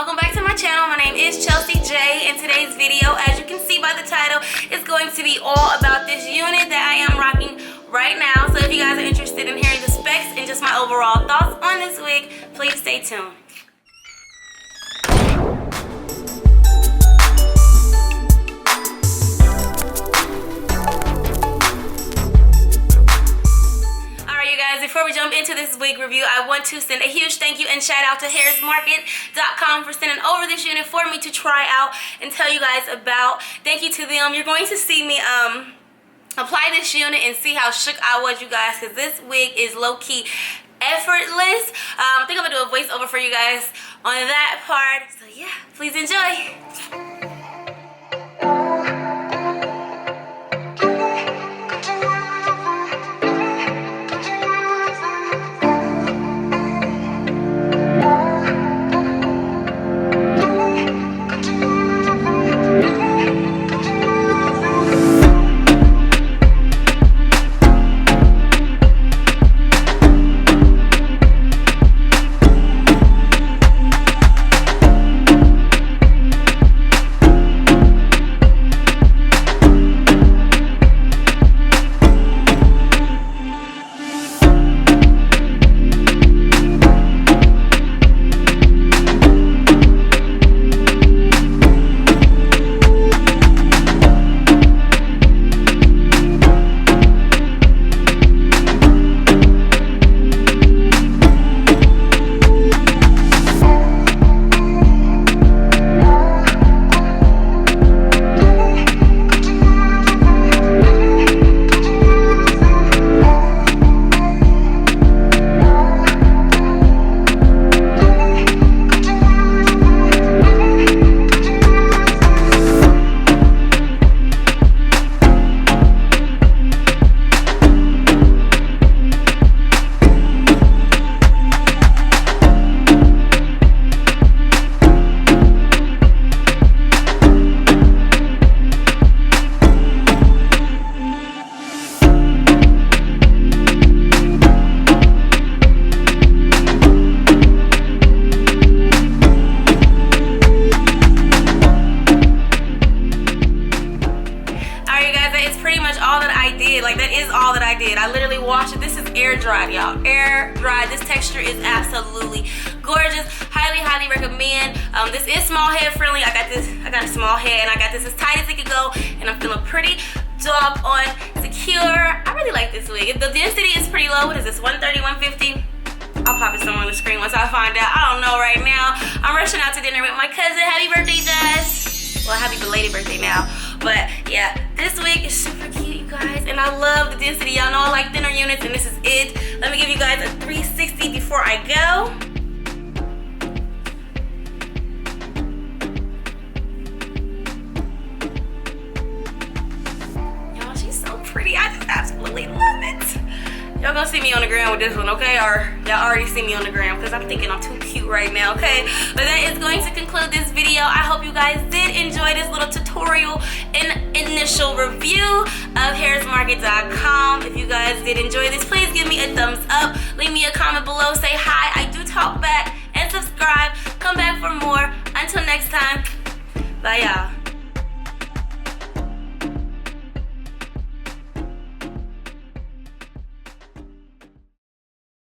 welcome back to my channel. My name is Chelsea J, and today's video, as you can see by the title, is going to be all about this unit that I am rocking right now. So if you guys are interested in hearing the specs and just my overall thoughts on this wig, please stay tuned. Before we jump into this wig review, I want to send a huge thank you and shout out to Hairsmarket.com for sending over this unit for me to try out and tell you guys about. Thank you to them. You're going to see me apply this unit and see how shook I was, you guys, because this wig is low-key effortless. I think I'm going to do a voiceover for you guys on that part. So yeah, please enjoy. That is all that I did. I literally washed it. This is air dried, y'all. Air dried. This texture is absolutely gorgeous. Highly recommend. This is small head friendly. I got a small head, and I got this as tight as it could go, and I'm feeling pretty doggone secure. I really like this wig. The density is pretty low. What is this, 130, 150? I'll pop it somewhere on the screen once I find out. I don't know right now. I'm rushing out to dinner with my cousin. Happy birthday, Jess. Well, happy belated birthday now. But yeah, this wig is super cute, you guys, and I love the density. Y'all know I like thinner units, and this is it. Let me give you guys a 360 before I go. Y'all, she's so pretty. I just absolutely love it. Y'all gonna see me on the gram with this one, okay? Or y'all already see me on the gram because I'm thinking I'm too cute right now, okay? But that is going to conclude this video. I hope you guys did enjoy this little tutorial and initial review of Hairsmarket.com. If you guys did enjoy this, please give me a thumbs up. Leave me a comment below. Say hi. I do talk back. And subscribe. Come back for more. Until next time. Bye, y'all.